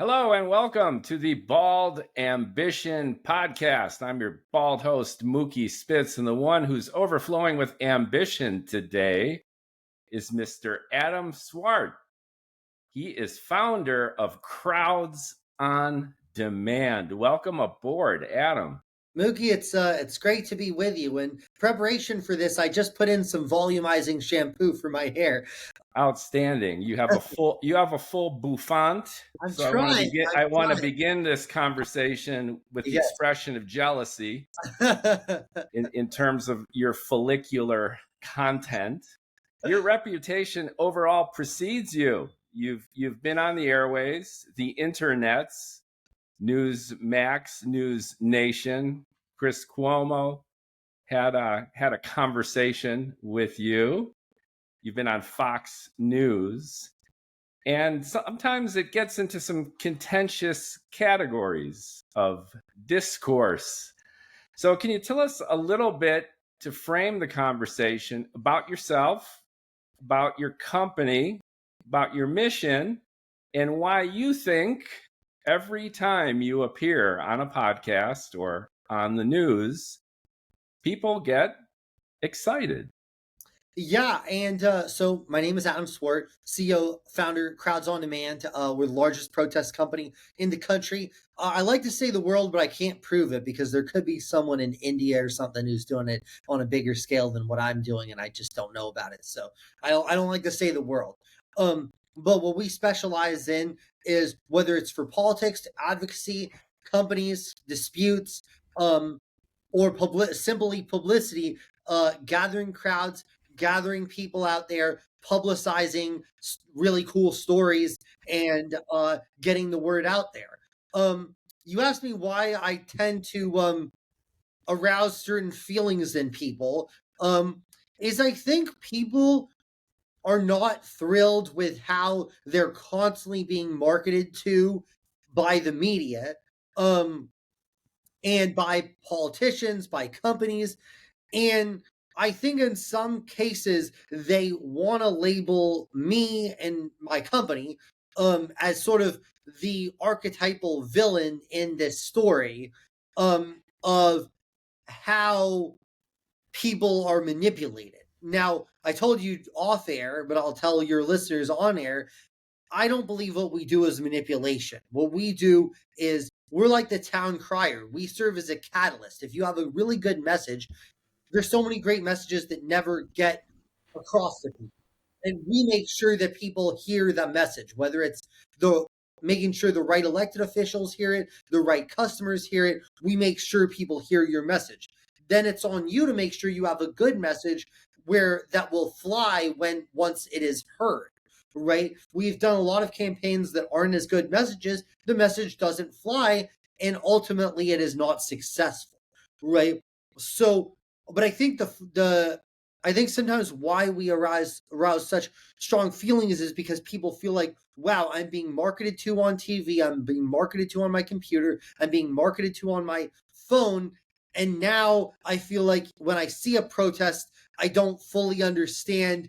Hello and welcome to the Bald Ambition Podcast. I'm your bald host, Mookie Spitz, and the one who's overflowing with ambition today is Mr. Adam Swart. He is founder of Crowds on Demand. Welcome aboard, Adam. Mookie, it's great to be with you. In preparation for this, I just put in some volumizing shampoo for my hair. Outstanding. You have a full bouffant. I'm So trying. I want to begin this conversation with the Yes. expression of jealousy in terms of your follicular content. Your reputation overall precedes you. You've been on the airways, the internets, Newsmax, News Nation. Chris Cuomo had a conversation with you. You've been on Fox News, and sometimes it gets into some contentious categories of discourse. So can you tell us a little bit to frame the conversation about yourself, about your company, about your mission, and why you think every time you appear on a podcast or on the news, people get excited? Yeah, and so my name is Adam Swart, CEO, founder, Crowds on Demand. We're the largest protest company in the country. I like to say the world, but I can't prove it because there could be someone in India or something who's doing it on a bigger scale than what I'm doing, and I just don't know about it. So I don't like to say the world. But what we specialize in is whether it's for politics, advocacy, companies, disputes, or simply publicity, gathering crowds, gathering people out there, publicizing really cool stories, and getting the word out there. You asked me why I tend to arouse certain feelings in people. Is I think people are not thrilled with how they're constantly being marketed to by the media, and by politicians, by companies. And I think in some cases they want to label me and my company as sort of the archetypal villain in this story, of how people are manipulated. Now, I told you off air, but I'll tell your listeners on air, I don't believe what we do is manipulation. What we do is we're like the town crier. We serve as a catalyst. If you have a really good message, there's so many great messages that never get across to people. And we make sure that people hear the message, whether it's the making sure the right elected officials hear it, the right customers hear it. We make sure people hear your message. Then it's on you to make sure you have a good message where that will fly once it is heard. Right? We've done a lot of campaigns that aren't as good messages. The message doesn't fly, and ultimately it is not successful. Right? So, but I think I think sometimes why we arouse such strong feelings is because people feel like, wow, I'm being marketed to on TV, I'm being marketed to on my computer, I'm being marketed to on my phone, and now I feel like when I see a protest, I don't fully understand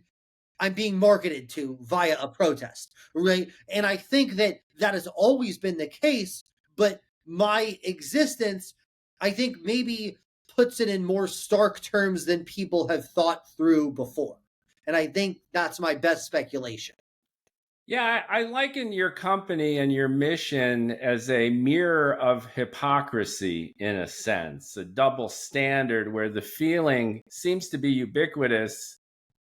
I'm being marketed to via a protest, right? And I think that has always been the case, but my existence, I think, maybe puts it in more stark terms than people have thought through before. And I think that's my best speculation. Yeah, I liken your company and your mission as a mirror of hypocrisy in a sense, a double standard where the feeling seems to be ubiquitous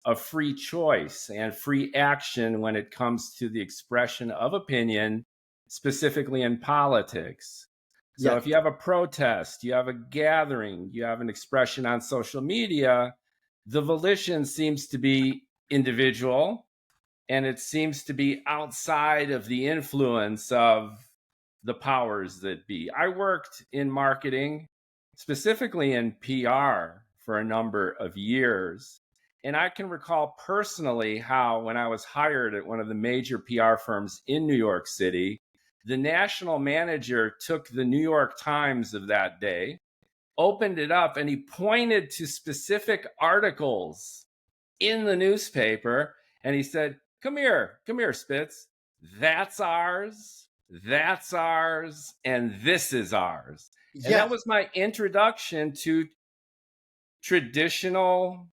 of free choice and free action when it comes to the expression of opinion, specifically in politics. So if you have a protest, you have a gathering, you have an expression on social media, the volition seems to be individual, and it seems to be outside of the influence of the powers that be. I worked in marketing, specifically in PR, for a number of years. And I can recall personally how, when I was hired at one of the major PR firms in New York City, the national manager took the New York Times of that day, opened it up, and he pointed to specific articles in the newspaper, and he said, come here, Spitz. That's ours. that's ours, and this is ours. And that Yes, was my introduction to traditional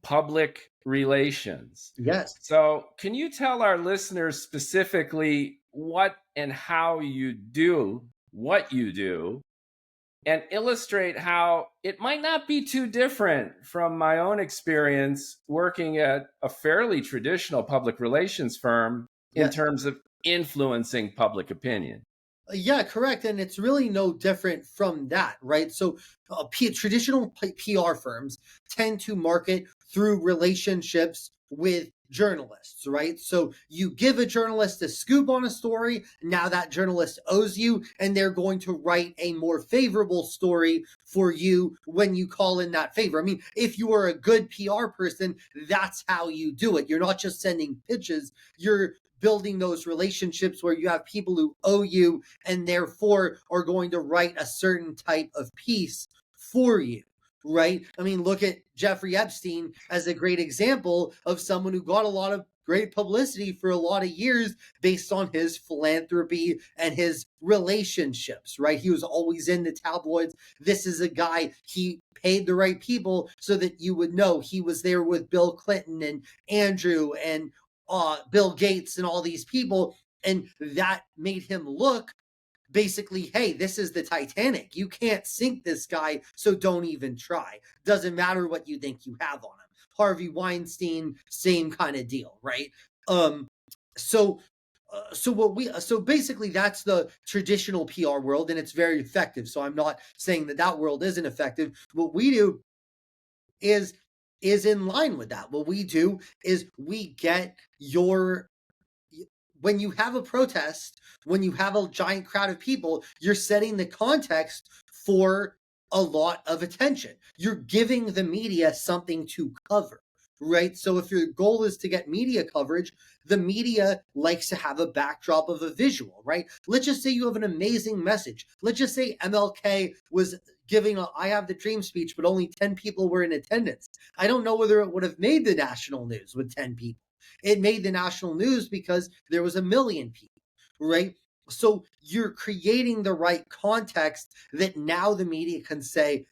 public relations. yes. So, can you tell our listeners specifically what and how you do what you do, and illustrate how it might not be too different from my own experience working at a fairly traditional public relations firm in Yes. terms of influencing public opinion? Yeah, correct. And it's really no different from that, right? So, traditional PR firms tend to market through relationships with journalists, right? So, you give a journalist a scoop on a story, now that journalist owes you, and they're going to write a more favorable story for you when you call in that favor. I mean, if you are a good PR person, that's how you do it. You're not just sending pitches, you're building those relationships where you have people who owe you and therefore are going to write a certain type of piece for you, right? I mean, look at Jeffrey Epstein as a great example of someone who got a lot of great publicity for a lot of years based on his philanthropy and his relationships, right? He was always in the tabloids. This is a guy, he paid the right people so that you would know he was there with Bill Clinton and Andrew and Bill Gates and all these people. And that made him look basically, hey, this is the Titanic. You can't sink this guy, so don't even try. Doesn't matter what you think you have on him. Harvey Weinstein, same kind of deal, right? Um, so so basically that's the traditional PR world, and it's very effective. So I'm not saying that that world isn't effective. What we do is is in line with that. What we do is we get your when you have a protest, when you have a giant crowd of people, you're setting the context for a lot of attention. You're giving the media something to cover, right? So if your goal is to get media coverage, the media likes to have a backdrop of a visual, right? Let's just say you have an amazing message. Let's just say MLK was giving a I have the dream speech, but only 10 people were in attendance. I don't know whether it would have made the national news with 10 people. It made the national news because there was a million people, right? So you're creating the right context that now the media can say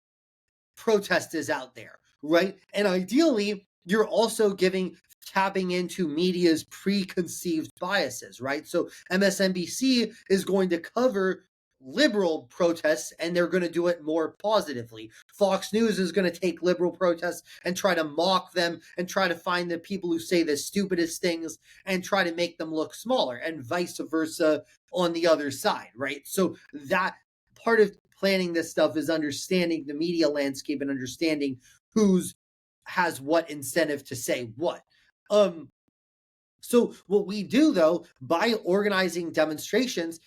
protest is out there, right? And ideally, you're also tapping into media's preconceived biases, right? So MSNBC is going to cover liberal protests and they're going to do it more positively. Fox News is going to take liberal protests and try to mock them and try to find the people who say the stupidest things and try to make them look smaller, and vice versa on the other side, right? So that part of planning this stuff is understanding the media landscape and understanding who's has what incentive to say what. Um, so what we do though by organizing demonstrations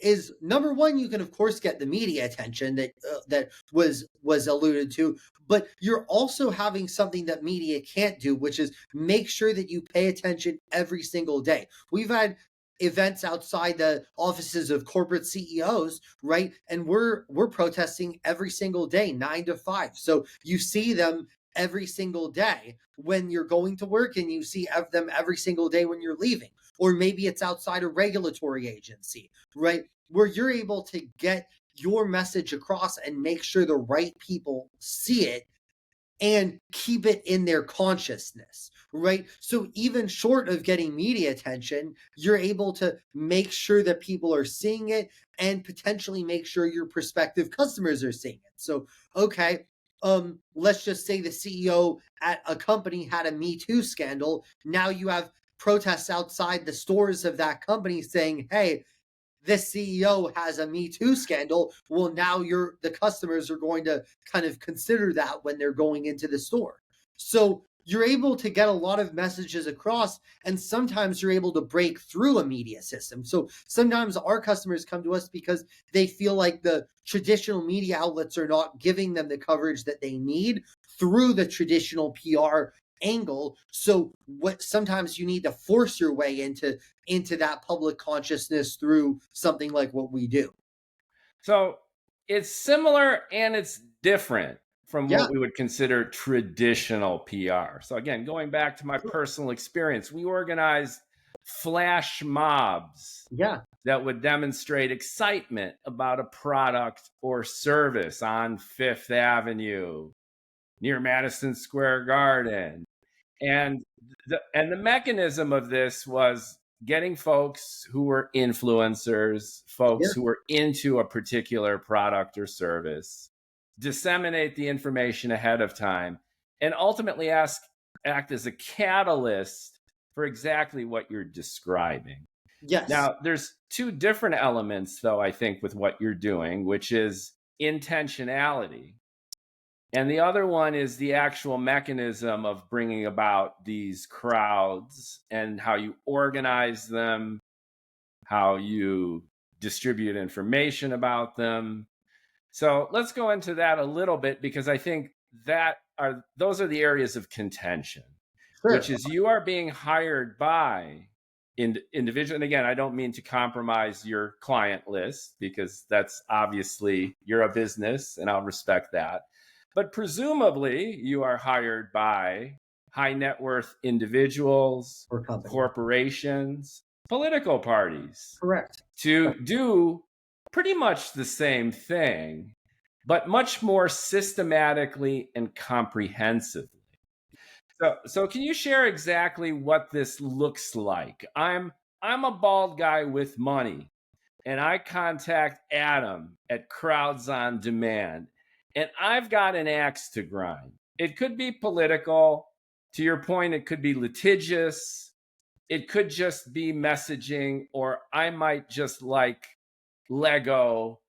is number one, you can of course get the media attention that was alluded to, but you're also having something that media can't do, which is make sure that you pay attention every single day. We've had events outside the offices of corporate CEOs, right? And we're protesting every single day, 9 to 5. So you see them every single day when you're going to work, and you see them every single day when you're leaving. Or maybe it's outside a regulatory agency, right? Where you're able to get your message across and make sure the right people see it and keep it in their consciousness, right? So even short of getting media attention, you're able to make sure that people are seeing it and potentially make sure your prospective customers are seeing it. So, okay, let's just say the CEO at a company had a Me Too scandal. Now you have protests outside the stores of that company saying, hey, this CEO has a Me Too scandal. Well, now the customers are going to kind of consider that when they're going into the store. So you're able to get a lot of messages across, and sometimes you're able to break through a media system. So sometimes our customers come to us because they feel like the traditional media outlets are not giving them the coverage that they need through the traditional PR angle. So what sometimes you need to force your way into that public consciousness through something like what we do. So it's similar and it's different from Yeah, what we would consider traditional PR. So again, going back to my personal experience, we organized flash mobs Yeah. that would demonstrate excitement about a product or service on Fifth Avenue near Madison Square Garden. And the mechanism of this was getting folks who were influencers, Yeah. folks who were into a particular product or service, disseminate the information ahead of time, and ultimately act as a catalyst for exactly what you're describing. Yes. Now, there's two different elements, though, I think, with what you're doing, which is intentionality. And the other one is the actual mechanism of bringing about these crowds and how you organize them, how you distribute information about them. So let's go into that a little bit, because I think those are the areas of contention, which Sure. is you are being hired by individual. And again, I don't mean to compromise your client list, because that's obviously, you're a business and I'll respect that. But presumably you are hired by high net worth individuals, Or company. corporations, political parties Correct. to do pretty much the same thing, but much more systematically and comprehensively. So can you share exactly what this looks like? I'm a bald guy with money, and I contact Adam at Crowds on Demand, and I've got an axe to grind. It could be political. To your point, it could be litigious. It could just be messaging, or I might just like Lego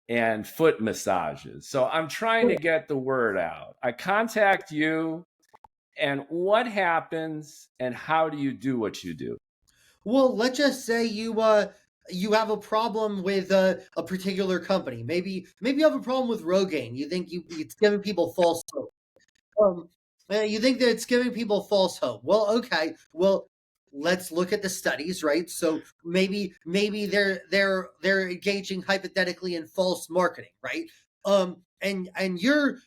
and foot massages. So I'm trying to get the word out. I contact you, and what happens, and how do you do what you do? Well, let's just say you have a problem with a particular company. Maybe you have a problem with Rogaine. You think it's giving people false hope. Um, you think that it's giving people false hope. Well, okay. Well, let's look at the studies, right? So maybe they're engaging hypothetically in false marketing, right? And you're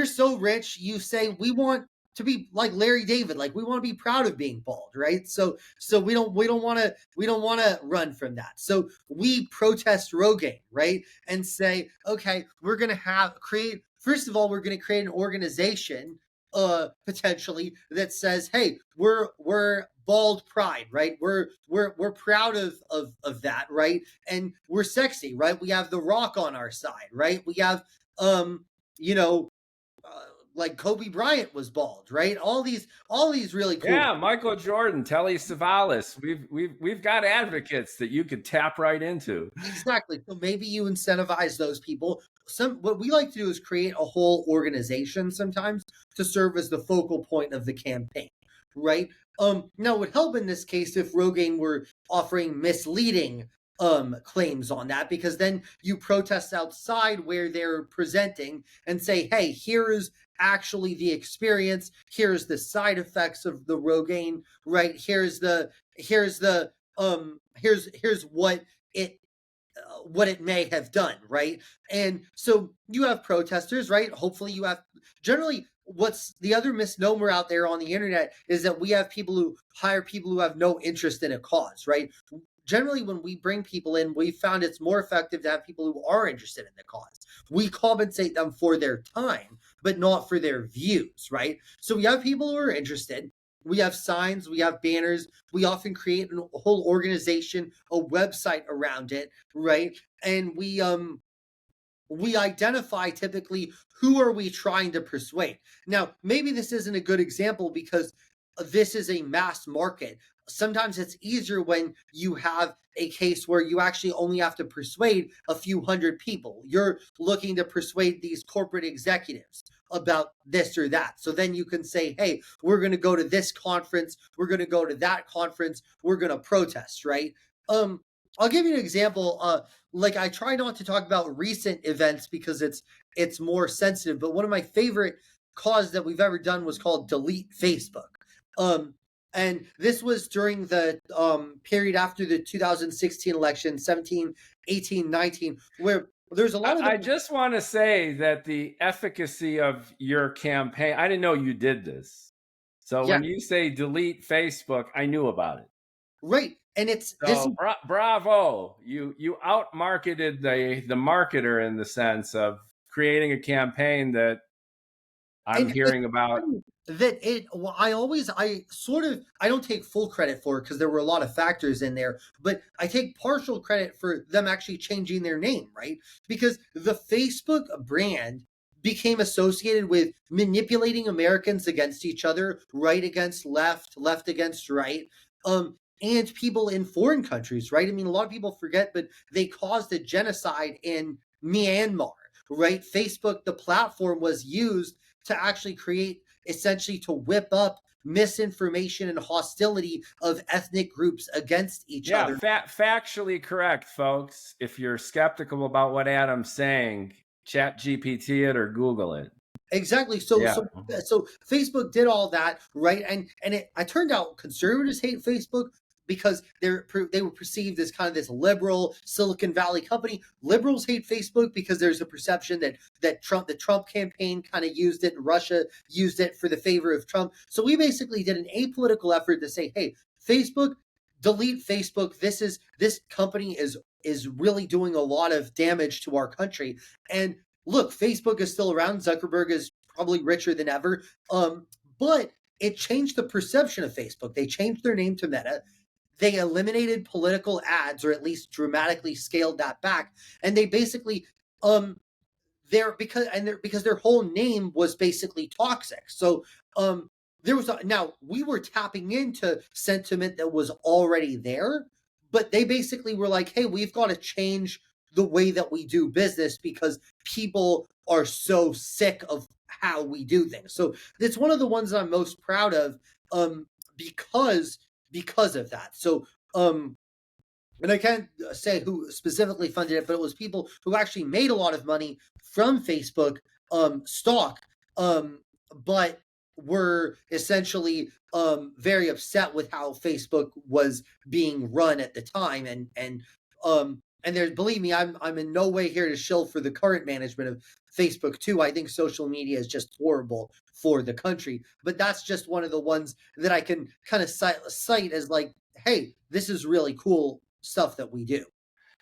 so rich, you say we want to be like Larry David, like we want to be proud of being bald, right? So we don't want to run from that. So we protest Rogaine, right? And say, okay, we're gonna have create first of all, we're going to create an organization potentially that says, hey, we're bald pride, right? We're proud of that, right? And we're sexy, right? We have The Rock on our side, right? We have you know uh, like Kobe Bryant was bald, right? All these really cool. Yeah, Michael Jordan, Telly Savalas. We've got advocates that you could tap right into. Exactly. So maybe you incentivize those people. What we like to do is create a whole organization sometimes to serve as the focal point of the campaign, right? Now it would help in this case if Rogaine were offering misleading claims on that, because then you protest outside where they're presenting and say, hey, here is actually the experience, here's the side effects of the Rogaine, right? Here's it what it may have done, right? And so you have protesters, right? Hopefully you have generally what's the other misnomer out there on the internet is that we have people who hire people who have no interest in a cause, right? Generally when we bring people in, we found it's more effective to have people who are interested in the cause. We compensate them for their time, but not for their views, right? So we have people who are interested. We have signs, we have banners, we often create a whole organization, a website around it, right? And we identify typically who are we trying to persuade. Now, maybe this isn't a good example because this is a mass market. Sometimes it's easier when you have a case where you actually only have to persuade a few hundred people. You're looking to persuade these corporate executives about this or that. So then you can say, hey, we're going to go to this conference, we're going to go to that conference, we're going to protest, right? I'll give you an example. Like I try not to talk about recent events because it's more sensitive, but one of my favorite cause that we've ever done was called Delete Facebook. Um, and this was during the period after the 2016 election, 17, 18, 19, where there's a lot of I just want to say that the efficacy of your campaign, I didn't know you did this. So Yeah, when you say delete Facebook, I knew about it. right. And it's this. So bravo, you outmarketed the marketer in the sense of creating a campaign that I'm And it's hearing about. funny that it, well, I don't take full credit for it because there were a lot of factors in there, but I take partial credit for them actually changing their name, right? Because the Facebook brand became associated with manipulating Americans against each other, right against left, left against right, and people in foreign countries, right? I mean, a lot of people forget, but they caused a genocide in Myanmar, right? Facebook, the platform, was used to actually create, essentially to whip up misinformation and hostility of ethnic groups against each Yeah, other. factually correct, folks. If you're skeptical about what Adam's saying, chat GPT it or Google it. Exactly. So Yeah. so Facebook did all that, right? And it turned out conservatives hate Facebook because they were perceived as kind of this liberal Silicon Valley company. Liberals hate Facebook because there's a perception that the Trump campaign kind of used it, and Russia used it for the favor of Trump. So we basically did an apolitical effort to say, hey, Facebook, delete Facebook. This company is really doing a lot of damage to our country. And look, Facebook is still around. Zuckerberg is probably richer than ever. But it changed the perception of Facebook. They changed their name to Meta. They eliminated political ads, or at least dramatically scaled that back. And they basically because their whole name was basically toxic. So now we were tapping into sentiment that was already there, but they basically were like, hey, we've got to change the way that we do business because people are so sick of how we do things. So it's one of the ones that I'm most proud of, because of that. So and I can't say who specifically funded it, but it was people who actually made a lot of money from Facebook stock, but were essentially very upset with how Facebook was being run at the time. And there's, believe me, I'm in no way here to shill for the current management of Facebook too. I think social media is just horrible for the country, but that's just one of the ones that I can kind of cite as like, hey, this is really cool stuff that we do.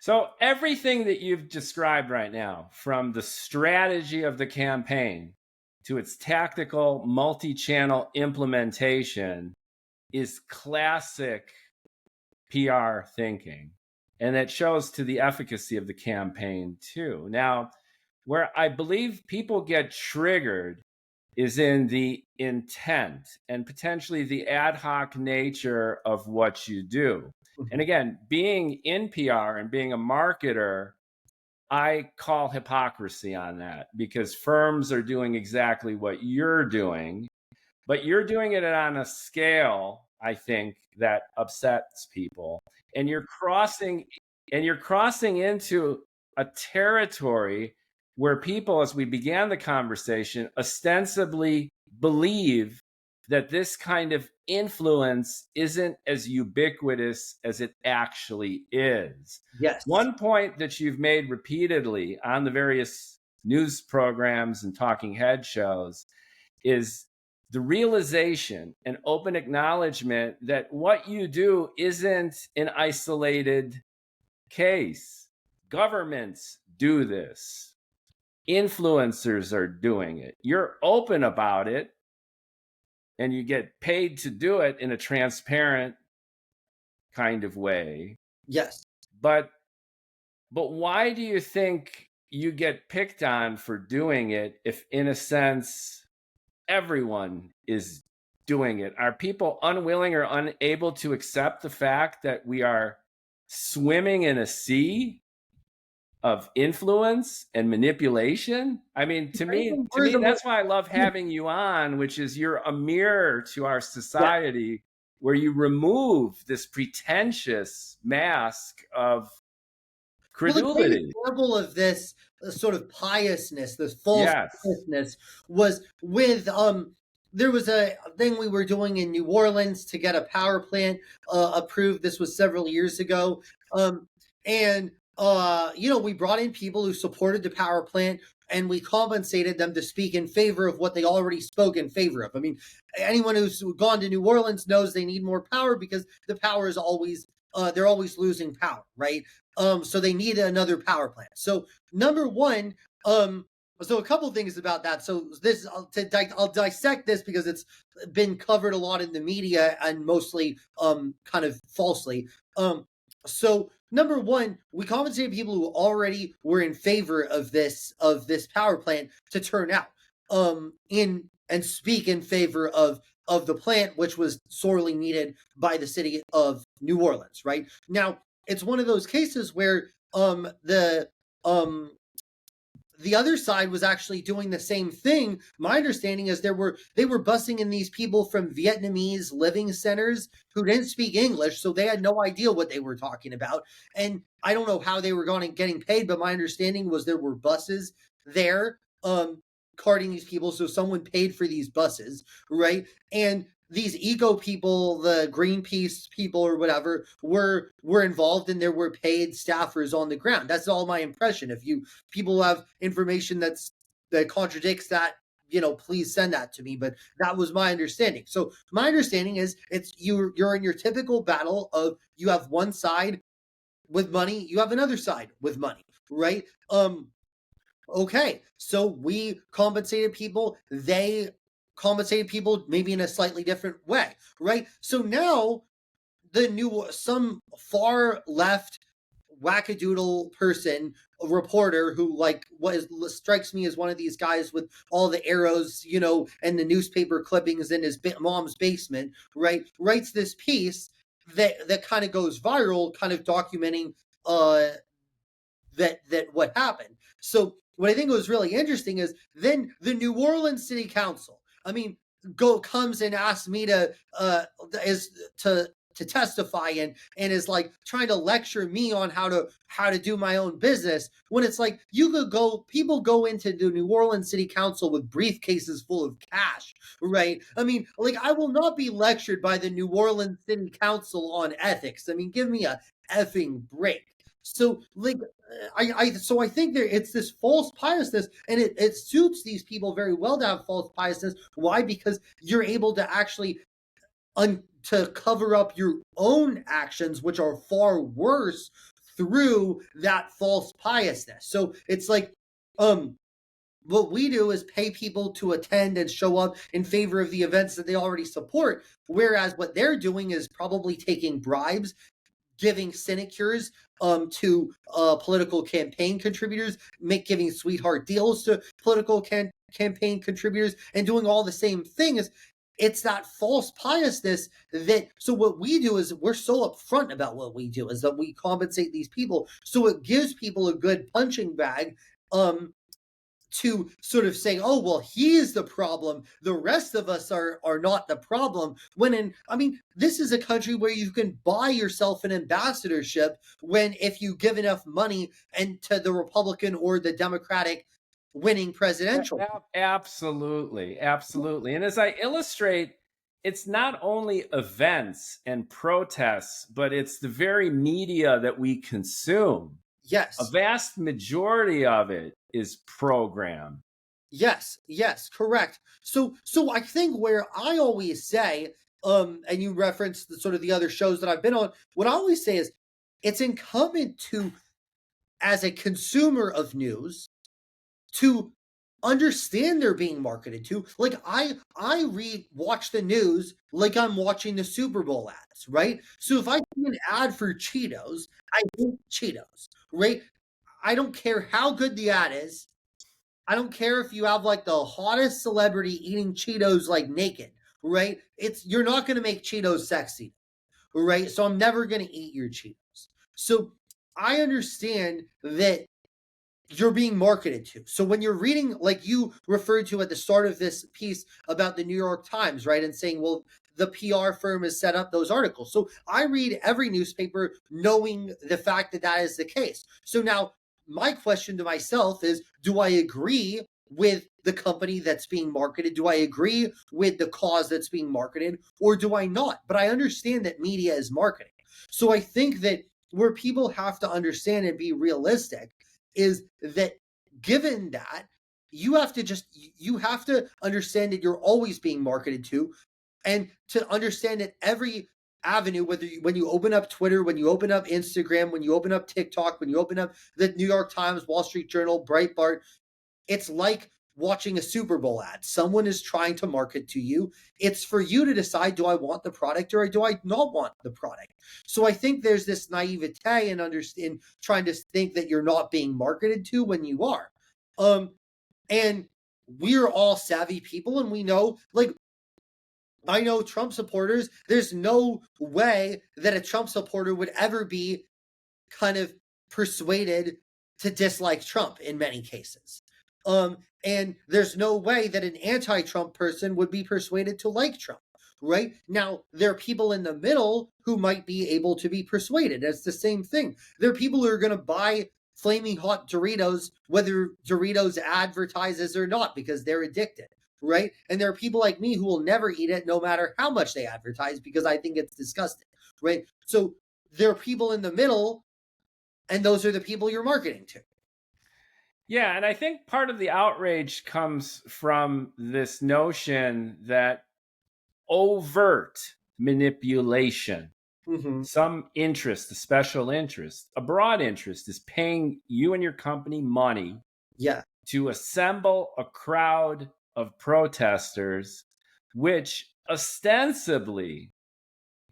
So everything that you've described right now, from the strategy of the campaign to its tactical multi-channel implementation, is classic PR thinking. And that shows to the efficacy of the campaign too. Now, where I believe people get triggered is in the intent and potentially the ad hoc nature of what you do. And again, being in PR and being a marketer, I call hypocrisy on that, because firms are doing exactly what you're doing, but you're doing it on a scale, I think, that upsets people. And you're crossing into a territory where people, as we began the conversation, ostensibly believe that this kind of influence isn't as ubiquitous as it actually is. Yes. One point that you've made repeatedly on the various news programs and talking head shows is the realization and open acknowledgement that what you do isn't an isolated case. Governments do this. Influencers are doing it. You're open about it, and you get paid to do it in a transparent kind of way. Yes. But why do you think you get picked on for doing it if, in a sense, everyone is doing it? Are people unwilling or unable to accept the fact that we are swimming in a sea of influence and manipulation? I mean, to me, that's why I love having you on, which is you're a mirror to our society, where you remove this pretentious mask of credulity. Well, the great example of this sort of piousness, this false piousness, was with there was a thing we were doing in New Orleans to get a power plant approved. This was several years ago, and we brought in people who supported the power plant and we compensated them to speak in favor of what they already spoke in favor of. I mean, anyone who's gone to New Orleans knows they need more power because the power is always, they're always losing power, right? So they need another power plant. So number one, so a couple things about that. So this, I'll dissect this because it's been covered a lot in the media and mostly, kind of falsely. So number one, we compensated people who already were in favor of this power plant to turn out in and speak in favor of the plant, which was sorely needed by the city of New Orleans. Right now, it's one of those cases where the other side was actually doing the same thing. My understanding is they were busing in these people from Vietnamese living centers who didn't speak English, so they had no idea what they were talking about. And I don't know how they were getting paid, but my understanding was there were buses there carting these people, so someone paid for these buses, right? And these eco people, the Greenpeace people or whatever, were involved, and there were paid staffers on the ground. That's all my impression. If people have information that contradicts that, please send that to me. But that was my understanding. So my understanding is you're in your typical battle of you have one side with money, you have another side with money, right? Okay, so we compensated people. They compensated people maybe in a slightly different way, right? So now some far left wackadoodle person, a reporter who strikes me as one of these guys with all the arrows, and the newspaper clippings in his mom's basement, right? Writes this piece that kind of goes viral, kind of documenting that what happened. So what I think was really interesting is then the New Orleans City Council, comes and asks me to testify and is like trying to lecture me on how to do my own business, when it's like people go into the New Orleans City Council with briefcases full of cash, right? I mean, I will not be lectured by the New Orleans City Council on ethics. I mean, give me a effing break. So I think it's this false piousness, and it suits these people very well to have false piousness. Why? Because you're able to actually to cover up your own actions, which are far worse, through that false piousness. So it's like, what we do is pay people to attend and show up in favor of the events that they already support, whereas what they're doing is probably taking bribes, giving sinecures to political campaign contributors, giving sweetheart deals to political campaign contributors, and doing all the same things. It's that false piousness so what we do is we're so upfront about what we do is that we compensate these people. So it gives people a good punching bag to sort of say, oh, well, he is the problem. The rest of us are not the problem. This is a country where you can buy yourself an ambassadorship if you give enough money and to the Republican or the Democratic winning presidential. Absolutely. And as I illustrate, it's not only events and protests, but it's the very media that we consume. Yes. A vast majority of it is programmed. Yes, correct. So I think where I always say, and you reference the other shows that I've been on, what I always say is it's incumbent to, as a consumer of news, to understand they're being marketed to. I watch the news like I'm watching the Super Bowl ads, right? So if I see an ad for Cheetos, I hate Cheetos, right? I don't care how good the ad is. I don't care if you have the hottest celebrity eating Cheetos naked, right? You're not going to make Cheetos sexy, right? So I'm never going to eat your Cheetos. So I understand that you're being marketed to. So when you're reading, like you referred to at the start of this piece about the New York Times, right? And saying, well, the PR firm has set up those articles. So I read every newspaper knowing the fact that is the case. So now my question to myself is, do I agree with the company that's being marketed? Do I agree with the cause that's being marketed, or do I not? But I understand that media is marketing. So I think that where people have to understand and be realistic is that given that you have to understand that you're always being marketed to, and to understand that every avenue, when you open up Twitter, when you open up Instagram, when you open up TikTok, when you open up the New York Times, Wall Street Journal, Breitbart, it's like watching a Super Bowl ad. Someone is trying to market to you. It's for you to decide, do I want the product or do I not want the product? So I think there's this naivete in trying to think that you're not being marketed to when you are. And we're all savvy people, and we know, like, I know Trump supporters, there's no way that a Trump supporter would ever be kind of persuaded to dislike Trump in many cases. And there's no way that an anti-Trump person would be persuaded to like Trump, right? Now, there are people in the middle who might be able to be persuaded. It's the same thing. There are people who are going to buy flaming hot Doritos, whether Doritos advertises or not, because they're addicted, right? And there are people like me who will never eat it no matter how much they advertise because I think it's disgusting, right? So there are people in the middle, and those are the people you're marketing to. Yeah, and I think part of the outrage comes from this notion that overt manipulation, some interest, a special interest, a broad interest, is paying you and your company money to assemble a crowd of protesters, which ostensibly,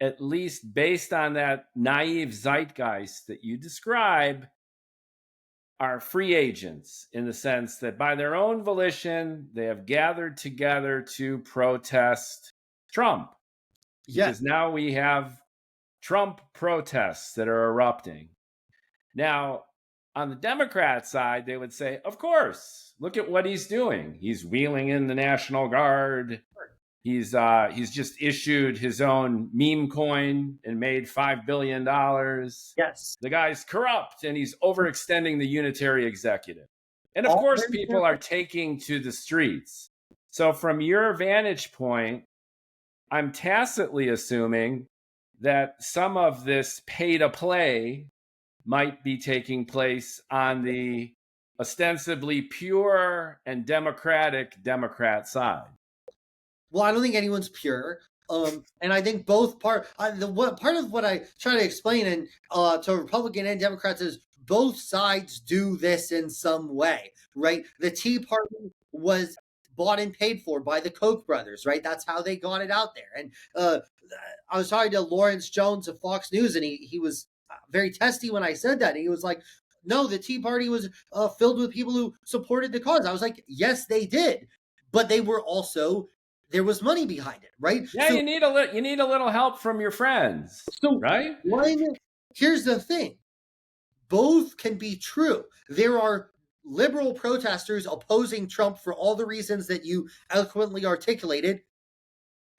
at least based on that naive zeitgeist that you describe, are free agents in the sense that by their own volition, they have gathered together to protest Trump. Because now we have Trump protests that are erupting. Now, on the Democrat side, they would say, of course, look at what he's doing. He's wheeling in the National Guard. He's just issued his own meme coin and made $5 billion. Yes. The guy's corrupt and he's overextending the unitary executive. And of course, people are taking to the streets. So from your vantage point, I'm tacitly assuming that some of this pay to play might be taking place on the ostensibly pure and democratic Democrat side. Well, I don't think anyone's pure. And I think both part of what I try to explain to Republican and Democrats is both sides do this in some way, right? The Tea Party was bought and paid for by the Koch brothers, right? That's how they got it out there. And I was talking to Lawrence Jones of Fox News, and he was very testy when I said that. He was like, no, the Tea Party was filled with people who supported the cause. I was like, yes, they did. But they were also, there was money behind it, right? Yeah, so, you need a little help from your friends, right? Here's the thing. Both can be true. There are liberal protesters opposing Trump for all the reasons that you eloquently articulated,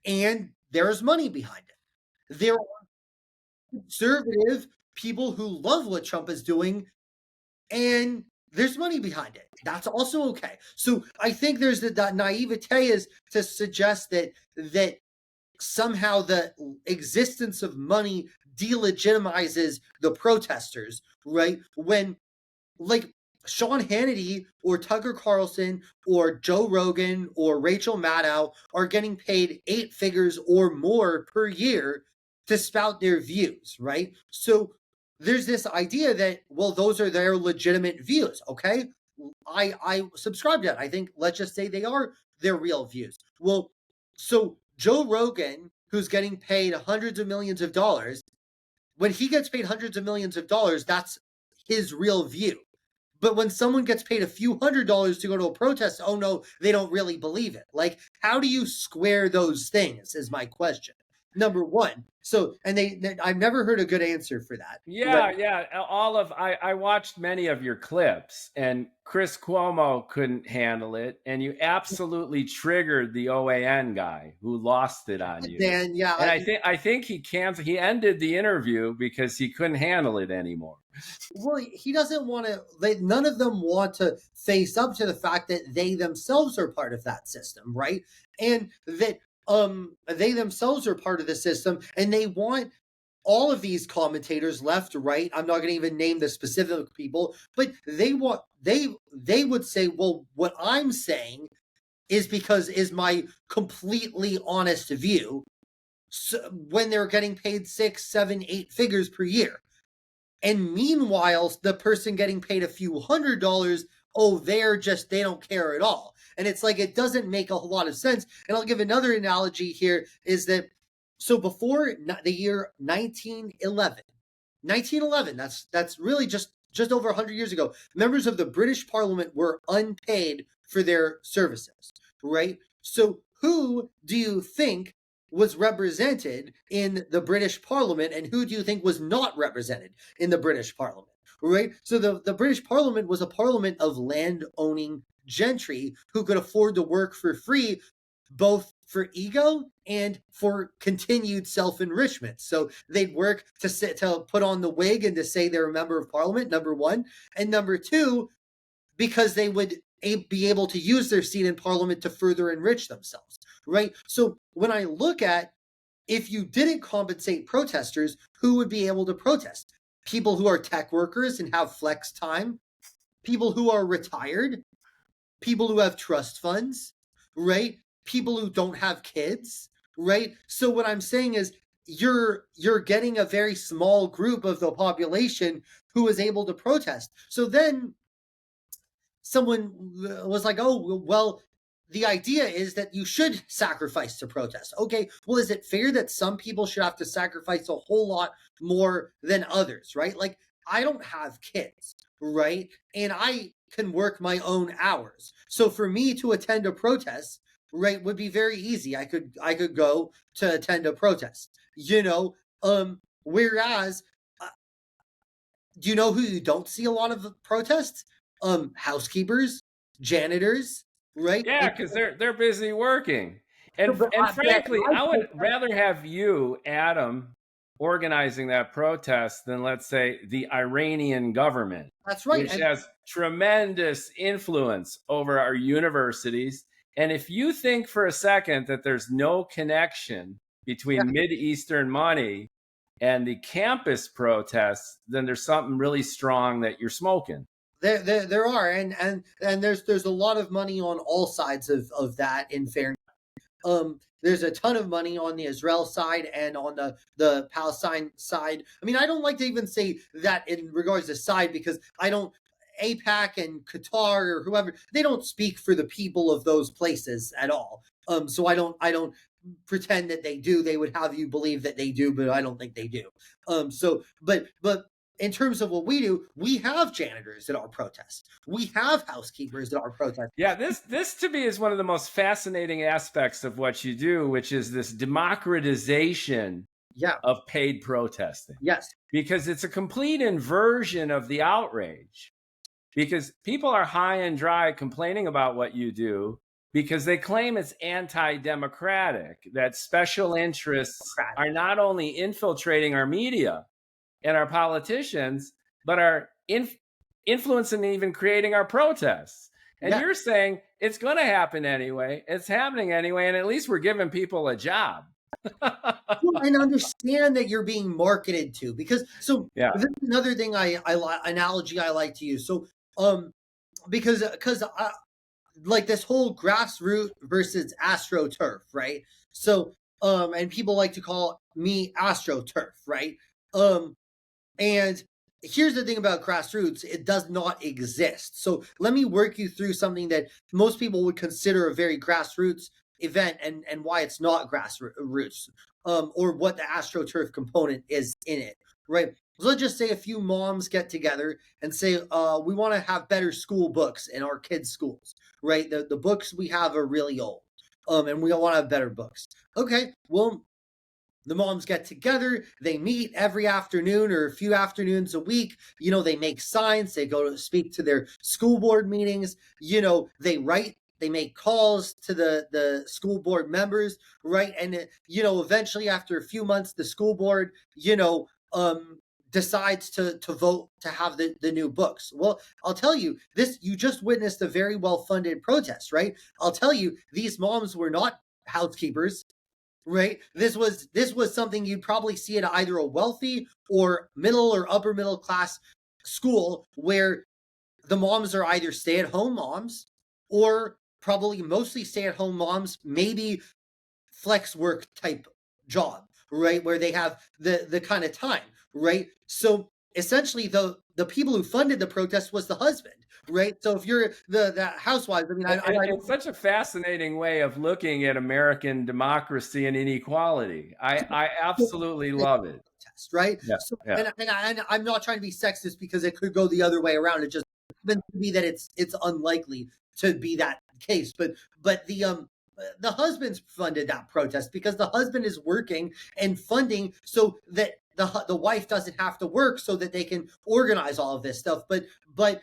and there's money behind it. There are conservative people who love what Trump is doing, and there's money behind it. That's also okay. So I think there's that naivete is to suggest that somehow the existence of money delegitimizes the protesters, right? When, like, Sean Hannity or Tucker Carlson or Joe Rogan or Rachel Maddow are getting paid 8 figures or more per year to spout their views, right? So there's this idea that, well, those are their legitimate views, okay? I subscribe to that. I think, let's just say they are their real views. Well, so Joe Rogan, who's getting paid hundreds of millions of dollars, when he gets paid hundreds of millions of dollars, that's his real view. But when someone gets paid a few $100s to go to a protest, oh no, they don't really believe it. Like, how do you square those things is my question. Number one. So, and I've never heard a good answer for that. Yeah. I watched many of your clips, and Chris Cuomo couldn't handle it, and you absolutely triggered the OAN guy who lost it on you. Dan, yeah. And I think he canceled. He ended the interview because he couldn't handle it anymore. Well, he doesn't want to. None of them want to face up to the fact that they themselves are part of that system, right? And that they themselves are part of the system, and they want all of these commentators, left, right, I'm not going to even name the specific people, but they would say, well, what I'm saying is my completely honest view. So when they're getting paid 6, 7, 8 figures per year. And meanwhile, the person getting paid a few $100s, they don't care at all. And it's like, it doesn't make a whole lot of sense. And I'll give another analogy here is that, so before the year 1911, that's really just over 100 years ago, members of the British Parliament were unpaid for their services, right? So who do you think was represented in the British Parliament, and who do you think was not represented in the British Parliament, right? So the British Parliament was a parliament of land-owning gentry who could afford to work for free, both for ego and for continued self-enrichment. So they'd work to put on the wig and to say they're a member of Parliament, number one. And number two, because they would be able to use their seat in Parliament to further enrich themselves, right? So when I look at, if you didn't compensate protesters, who would be able to protest? People who are tech workers and have flex time, people who are retired, people who have trust funds, right? People who don't have kids, right? So what I'm saying is, you're getting a very small group of the population who is able to protest. So then someone was like, oh, well, the idea is that you should sacrifice to protest. Okay, well, is it fair that some people should have to sacrifice a whole lot more than others, right? Like, I don't have kids, right? And I can work my own hours. So for me to attend a protest, right, would be very easy. I could go to attend a protest, whereas do you know who you don't see a lot of protests? Housekeepers, janitors, right? Yeah, because they're busy working. And frankly, I would rather have you, Adam, organizing that protest than, let's say, the Iranian government. That's right. Which has tremendous influence over our universities. And if you think for a second that there's no connection between Mideastern money and the campus protests, then there's something really strong that you're smoking. There are, and there's a lot of money on all sides of that, in fairness. There's a ton of money on the Israel side and on the Palestine side. I mean, I don't like to even say that in regards to side, because AIPAC and Qatar or whoever, they don't speak for the people of those places at all. So I don't pretend that they do. They would have you believe that they do, but I don't think they do. But in terms of what we do, we have janitors at our protests. We have housekeepers at our protests. Yeah, this to me is one of the most fascinating aspects of what you do, which is this democratization of paid protesting. Yes. Because it's a complete inversion of the outrage. Because people are high and dry complaining about what you do because they claim it's anti-democratic, that special interests are not only infiltrating our media and our politicians, but are influencing and even creating our protests. And you're saying it's going to happen anyway. It's happening anyway. And at least we're giving people a job. And understand that you're being marketed to, because this is another thing analogy I like to use. So, because like this whole grassroots versus astroturf, right? So, and people like to call me astroturf, right? And here's the thing about grassroots, it does not exist. So let me work you through something that most people would consider a very grassroots event and why it's not grassroots, or what the astroturf component is in it, right? So let's just say a few moms get together and say, we want to have better school books in our kids' schools, right? The books we have are really old, and we want to have better books. Okay, well, the moms get together, they meet every afternoon or a few afternoons a week, they make signs, they go to speak to their school board meetings, they write, they make calls to the school board members, right? And, eventually after a few months, the school board, decides to vote to have the new books. Well, I'll tell you, you just witnessed a very well-funded protest, right? I'll tell you, these moms were not housekeepers, right? This was something you'd probably see at either a wealthy or middle or upper middle class school, where the moms are either stay-at-home moms or probably mostly stay-at-home moms, maybe flex work type job, right? Where they have the kind of time, right? So essentially the people who funded the protest was the husband, right? So if you're the housewives, I mean, It's such a fascinating way of looking at American democracy and inequality. I absolutely love it. right? Yeah, So, yeah. and I'm not trying to be sexist because it could go the other way around. It just happens to be that it's unlikely to be that case. But the husband's funded that protest because the husband is working and funding so that the wife doesn't have to work, so that they can organize all of this stuff. But the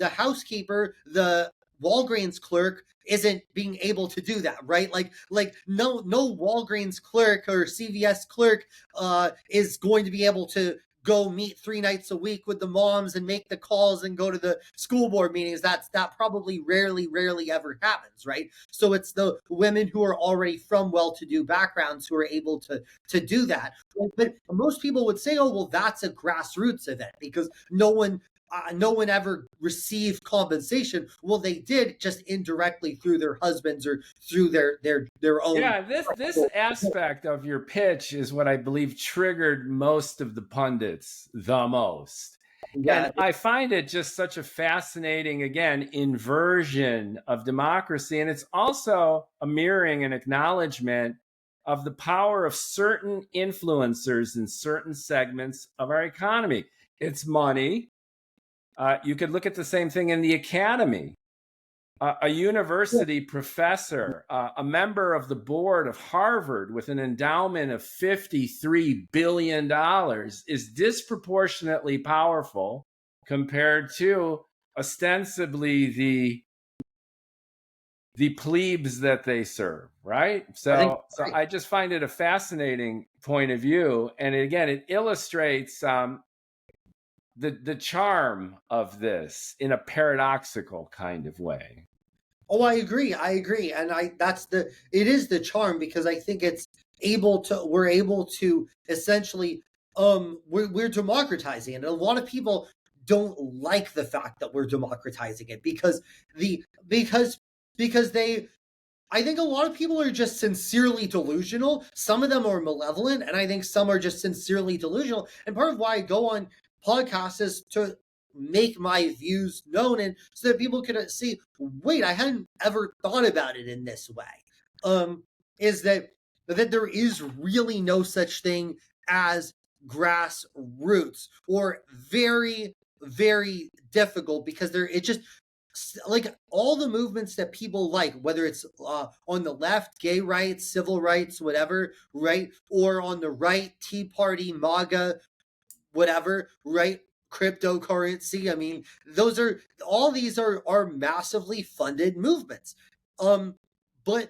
housekeeper, the Walgreens clerk, isn't being able to do that, right? Like no Walgreens clerk or CVS clerk is going to be able to go meet 3 nights a week with the moms and make the calls and go to the school board meetings. That probably rarely ever happens, right? So it's the women who are already from well-to-do backgrounds who are able to do that. But most people would say, oh, well, that's a grassroots event because no one ever received compensation. Well, they did, just indirectly through their husbands or through their own. Yeah, this aspect of your pitch is what I believe triggered most of the pundits the most. Yeah, And I find it just such a fascinating, again, inversion of democracy. And it's also a mirroring and acknowledgement of the power of certain influencers in certain segments of our economy. It's money. You could look at the same thing in the academy. A university professor, a member of the board of Harvard with an endowment of $53 billion is disproportionately powerful compared to ostensibly the plebes that they serve, right? So I just find it a fascinating point of view. And again, it illustrates the charm of this in a paradoxical kind of way. Oh, I agree. And it is the charm, because I think we're able to essentially, we're democratizing it. And a lot of people don't like the fact that we're democratizing it because they, I think a lot of people are just sincerely delusional. Some of them are malevolent, and I think some are just sincerely delusional. And part of why I go on podcasts is to make my views known, and so that people can see, wait, I hadn't ever thought about it in this way. Is that there is really no such thing as grassroots, or very, very difficult, because it just, like, all the movements that people like, whether it's on the left, gay rights, civil rights, whatever, right, or on the right, Tea Party, MAGA, whatever, right, cryptocurrency. I mean, these are massively funded movements. But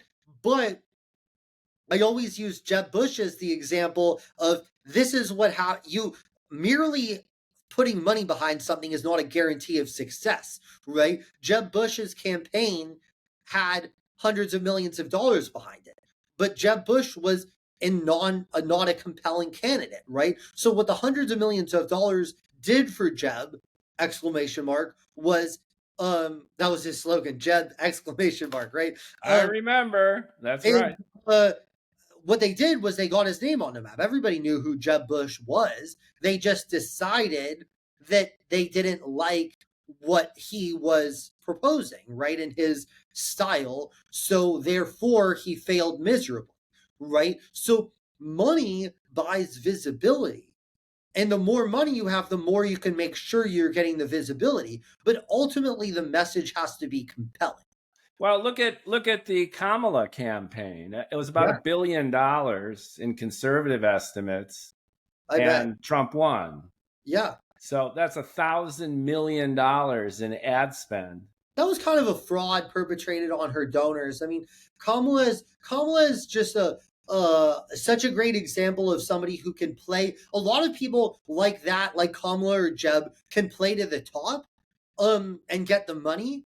I always use Jeb Bush as the example of, this is how you merely putting money behind something is not a guarantee of success, right? Jeb Bush's campaign had hundreds of millions of dollars behind it, but Jeb Bush was not a compelling candidate, right? So what the hundreds of millions of dollars did for Jeb, exclamation mark, was that was his slogan, Jeb, exclamation mark, right? I remember. That's right. What they did was they got his name on the map. Everybody knew who Jeb Bush was. They just decided that they didn't like what he was proposing, right, in his style. So therefore, he failed miserably, right? So money buys visibility. And the more money you have, the more you can make sure you're getting the visibility. But ultimately, the message has to be compelling. Well, look at the Kamala campaign. It was about $1 billion in conservative estimates, and Trump won. Yeah. So that's $1,000 million in ad spend. That was kind of a fraud perpetrated on her donors. I mean, Kamala is just such a great example of somebody who can play. A lot of people like that, like Kamala or Jeb, can play to the top, and get the money,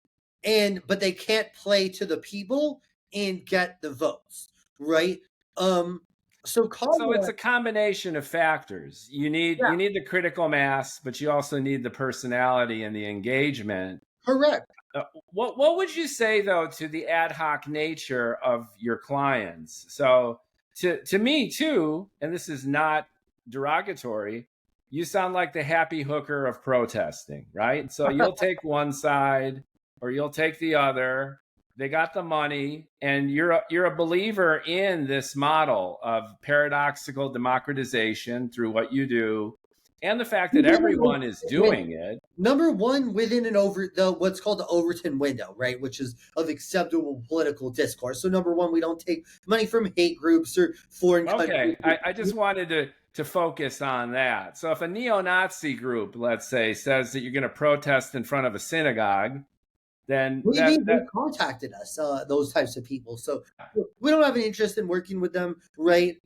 but they can't play to the people and get the votes, right? So So it's combat, a combination of factors. yeah, You need the critical mass, but you also need the personality and the engagement. correct. What would you say though to the ad hoc nature of your clients? So to me too, and this is not derogatory, you sound like the happy hooker of protesting, right? So you'll take one side or you'll take the other. They got the money, and you're a believer in this model of paradoxical democratization through what you do, and the fact that everyone is doing it. Number one, within an over the what's called the Overton window, right, which is of acceptable political discourse. So number one, we don't take money from hate groups or foreign countries. Okay, I just wanted to focus on that. So if a neo-Nazi group, let's say, says that you're going to protest in front of a synagogue, then Maybe that they that contacted us, those types of people. So we don't have an interest in working with them, right?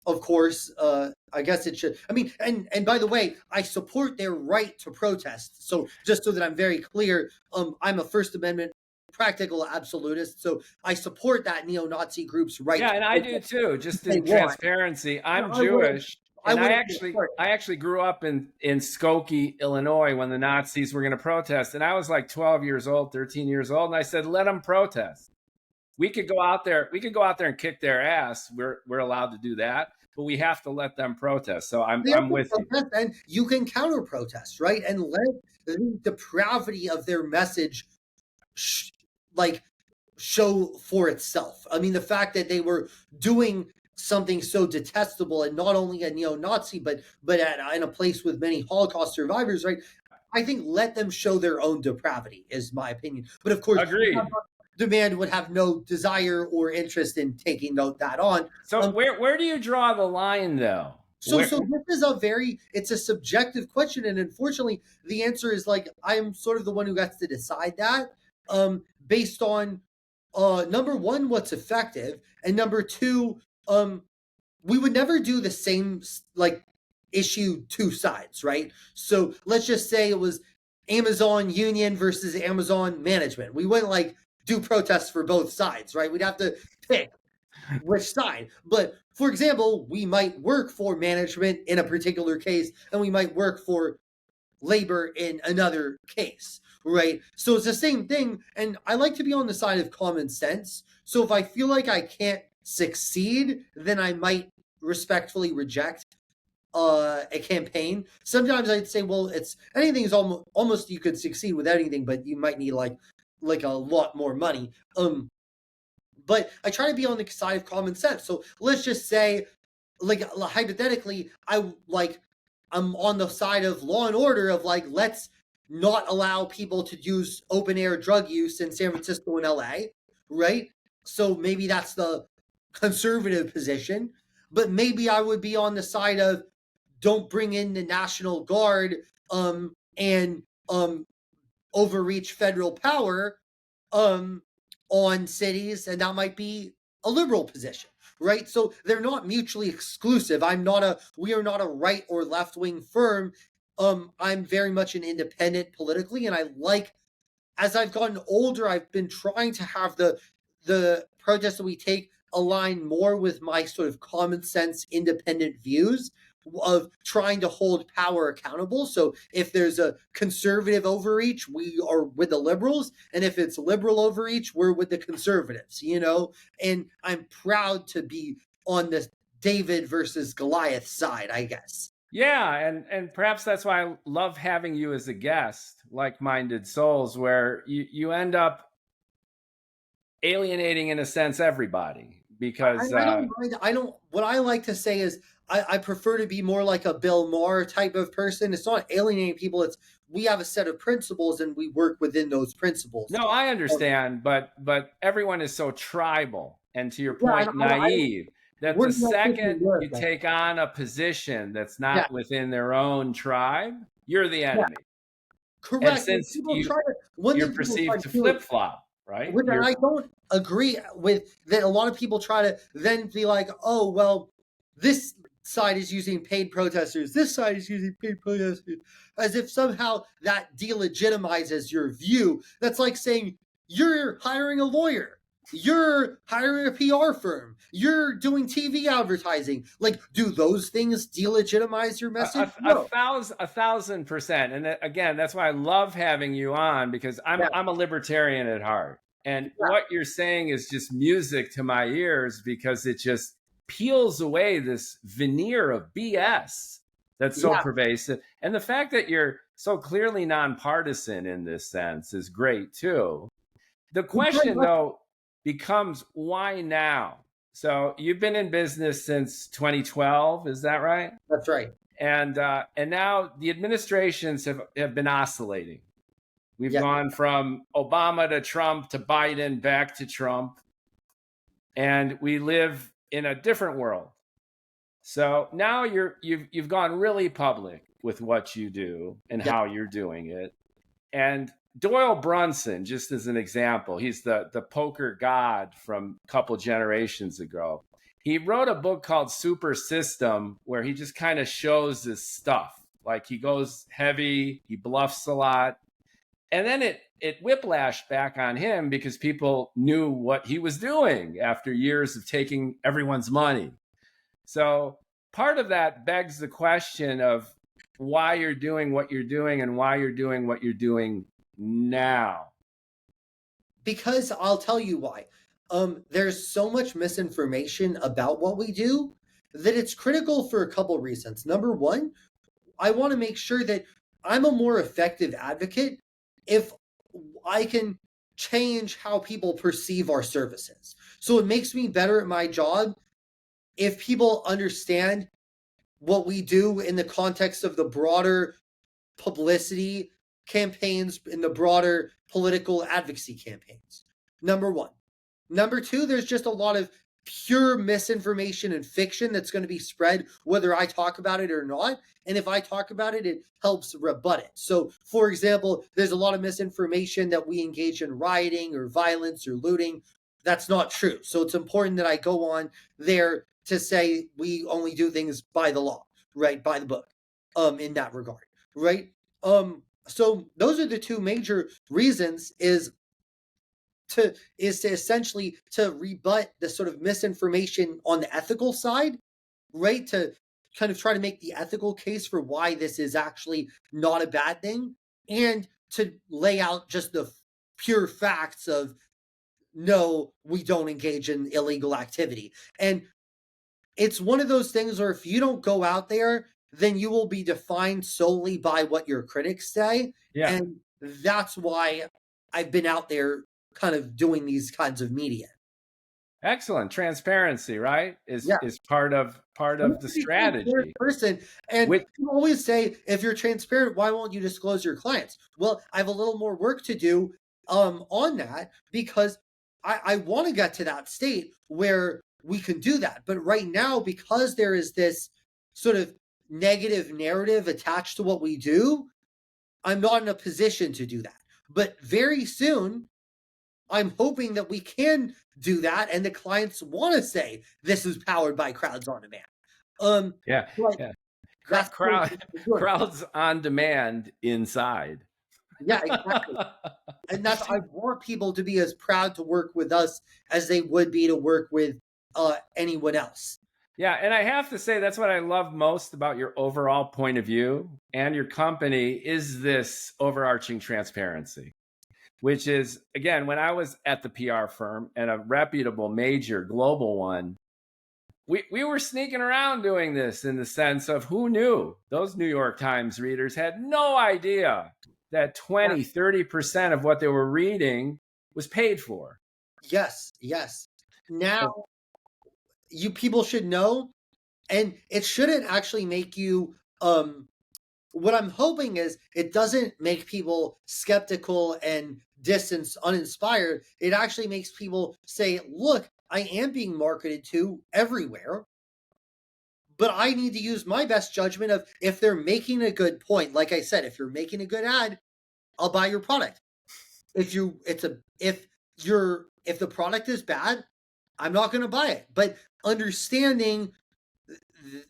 Of course, I guess it should. I mean, and by the way, I support their right to protest. So just so that I'm very clear, I'm a First Amendment practical absolutist. So I support that neo-Nazi group's right yeah, to and I do protest too. if Just they in want. transparency, No, I'm Jewish, I and wouldn't support it. I actually grew up in Skokie, Illinois, when the Nazis were going to protest, and I was like 12 years old, 13 years old, and I said, "Let them protest. We could go out there. We could go out there and kick their ass. We're allowed to do that, but we have to let them protest." So They have I'm to with you. protest, and you can counter protest, right? And let the depravity of their message sh- like show for itself. I mean, the fact that they were doing something so detestable, and not only a neo-Nazi, but in a place with many Holocaust survivors, right? I think let them show their own depravity is my opinion. But of course, Agreed. demand would have no desire or interest in taking that on. So Um, where do you draw the line, though? so this is it's a subjective question, and unfortunately, the answer is like I'm sort of the one who gets to decide that, based on number one, what's effective, and number two, we would never do the same like issue two sides, right? So let's just say it was Amazon union versus Amazon management. We wouldn't like do protests for both sides, right? We'd have to pick which side. But for example, we might work for management in a particular case, and we might work for labor in another case, right? So it's the same thing. And I like to be on the side of common sense. So if I feel like I can't succeed, then I might respectfully reject a campaign. Sometimes I'd say, well, it's anything is almost you could succeed with anything, but you might need like a lot more money. But I try to be on the side of common sense. So let's just say, like hypothetically, I'm on the side of law and order of like let's not allow people to use open air drug use in San Francisco and LA, right? So maybe that's the conservative position, but maybe I would be on the side of don't bring in the National Guard and overreach federal power um on cities, and that might be a liberal position, right? So they're not mutually exclusive. We are not a right or left wing firm. I'm very much an independent politically, and I like, as I've gotten older, I've been trying to have the protests that we take align more with my sort of common sense independent views of trying to hold power accountable. So if there's a conservative overreach, we are with the liberals, and if it's liberal overreach, we're with the conservatives, and I'm proud to be on the David versus Goliath side, I guess. Yeah, and perhaps that's why I love having you as a guest, like-minded souls, where you end up alienating, in a sense, everybody because I don't mind. I don't. What I like to say is, I prefer to be more like a Bill Maher type of person. It's not alienating people. It's we have a set of principles and we work within those principles. no, I understand, but everyone is so tribal and, to your Yeah, and point, naive, that we're the not taking second you America. take on a position that's Yeah, not within their own tribe, you're the yeah, enemy. And correct. since One you're thing people try perceived to to do is, flip-flop, right? which You're I don't agree with, that a lot of people try to then be like, oh, well, this side is using paid protesters, this side is using paid protesters, as if somehow that delegitimizes your view. That's like saying you're hiring a lawyer. You're hiring a PR firm. You're doing TV advertising. Like, do those things delegitimize your message? No. 1,000%. And again, that's why I love having you on, because Yeah, I'm a libertarian at heart. And what you're saying is just music to my ears, because it just peels away this veneer of BS that's so yeah, pervasive. And the fact that you're so clearly nonpartisan in this sense is great too. The question, though, becomes why now? So you've been in business since 2012, is that right? that's right. And now the administrations have been oscillating. We've Yeah, gone from Obama to Trump to Biden back to Trump, and we live in a different world. So now you've gone really public with what you do and yeah, how you're doing it. And Doyle Brunson, just as an example, he's the poker god from a couple generations ago. He wrote a book called Super System, where he just kind of shows his stuff. Like, he goes heavy, he bluffs a lot. And then it whiplashed back on him because people knew what he was doing after years of taking everyone's money. So part of that begs the question of why you're doing what you're doing and why you're doing what you're doing now. because I'll tell you why. There's so much misinformation about what we do that it's critical for a couple reasons. Number one, I want to make sure that I'm a more effective advocate if I can change how people perceive our services. So it makes me better at my job if people understand what we do in the context of the broader publicity campaigns, in the broader political advocacy campaigns. Number one. Number two, there's just a lot of pure misinformation and fiction that's going to be spread whether I talk about it or not. And if I talk about it, it helps rebut it. So, for example, there's a lot of misinformation that we engage in rioting or violence or looting. That's not true. So it's important that I go on there to say we only do things by the law, right? By the book, in that regard, right? So those are the two major reasons to essentially to rebut the sort of misinformation on the ethical side, right? To kind of try to make the ethical case for why this is actually not a bad thing, and to lay out just the pure facts of no, we don't engage in illegal activity. And it's one of those things where if you don't go out there, then you will be defined solely by what your critics say. Yeah. And that's why I've been out there kind of doing these kinds of media. Excellent. Transparency, right? Yeah. Is part of the strategy. Person. And With people always say, if you're transparent, why won't you disclose your clients? Well, I have a little more work to do on that, because I want to get to that state where we can do that. But right now, because there is this sort of negative narrative attached to what we do, I'm not in a position to do that. But very soon, I'm hoping that we can do that, and the clients want to say this is powered by Crowds on Demand. yeah, But yeah. that's Crowds on demand inside. Yeah, exactly. And that's I want people to be as proud to work with us as they would be to work with anyone else. Yeah, and I have to say that's what I love most about your overall point of view and your company is this overarching transparency, which is, again, when I was at the PR firm and a reputable major global one, we were sneaking around doing this in the sense of who knew? Those New York Times readers had no idea that 20, 30% of what they were reading was paid for. Yes, yes. Now, you people should know, and it shouldn't actually make you what I'm hoping is it doesn't make people skeptical and uninspired. It actually makes people say, look, I am being marketed to everywhere, but I need to use my best judgment of if they're making a good point. Like I said, if you're making a good ad, I'll buy your product. If the product is bad, I'm not going to buy it. But understanding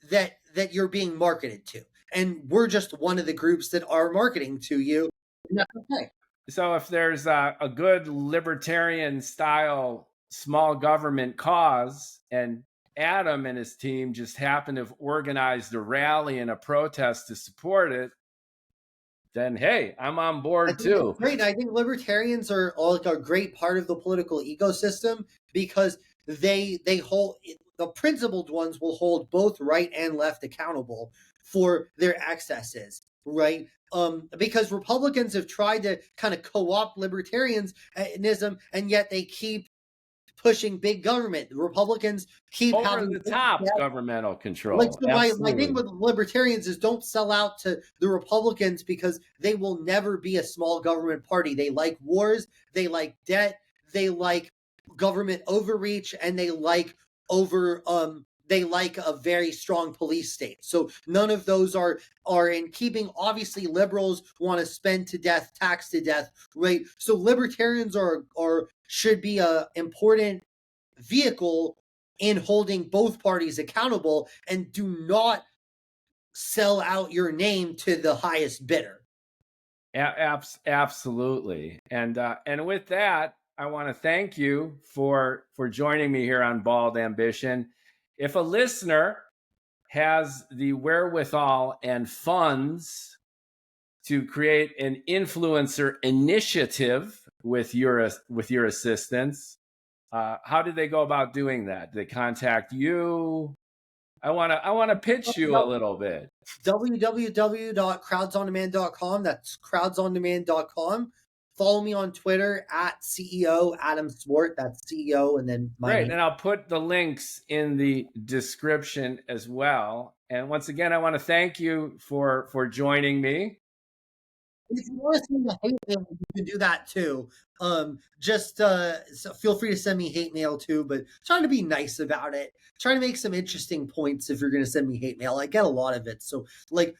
that you're being marketed to, and we're just one of the groups that are marketing to you, and that's okay. So if there's a good libertarian style small government cause, and Adam and his team just happen to have organized a rally and a protest to support it, then hey, I'm on board too. Great. I think libertarians are like a great part of the political ecosystem because they hold the principled ones will hold both right and left accountable for their excesses, right? Because Republicans have tried to kind of co-opt libertarianism, and yet they keep pushing big government. The Republicans keep Over having the top governmental control. like, so my thing with libertarians is don't sell out to the Republicans because they will never be a small government party. They like wars, they like debt, they like government overreach, and they like they like a very strong police state. So none of those are in keeping. Obviously, liberals want to spend to death, tax to death, right? So libertarians are should be a important vehicle in holding both parties accountable, and do not sell out your name to the highest bidder. Absolutely. And with that, I want to thank you for joining me here on Bald Ambition. If a listener has the wherewithal and funds to create an influencer initiative with your assistance, how do they go about doing that? Do they contact you? I want to pitch you a little bit. www.crowdsondemand.com. That's crowdsondemand.com. Follow me on Twitter at CEO Adam Swart. That's CEO and then my Great. name. And I'll put the links in the description as well. And once again, I want to thank you for joining me. If you want to send me hate mail, you can do that too. So feel free to send me hate mail too, but try to be nice about it. Try to make some interesting points if you're going to send me hate mail. I get a lot of it. So like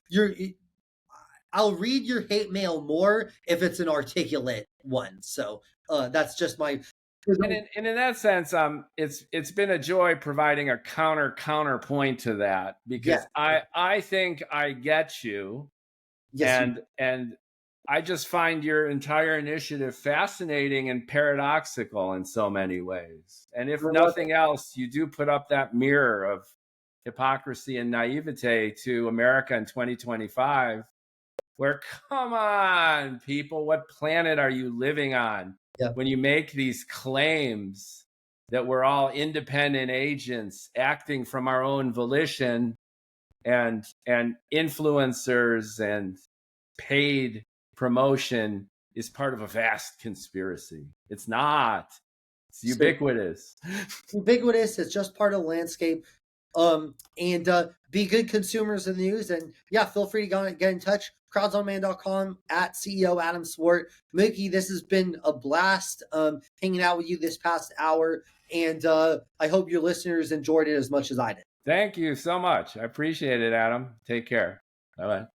I'll read your hate mail more if it's an articulate one. So that's just my. And in that sense, it's been a joy providing a counterpoint to that, because I think I get you. Yes, and I just find your entire initiative fascinating and paradoxical in so many ways. And if nothing else, you do put up that mirror of hypocrisy and naivete to America in 2025, where, come on, people, what planet are you living on? When you make these claims that we're all independent agents acting from our own volition, and influencers and paid promotion is part of a vast conspiracy. It's not. It's ubiquitous. Ubiquitous. It's just part of the landscape. And be good consumers of the news. And yeah, feel free to get in touch. Crowdsondemand.com at CEO Adam Swart. Mookie, this has been a blast hanging out with you this past hour. And I hope your listeners enjoyed it as much as I did. Thank you so much. I appreciate it, Adam. Take care. Bye-bye.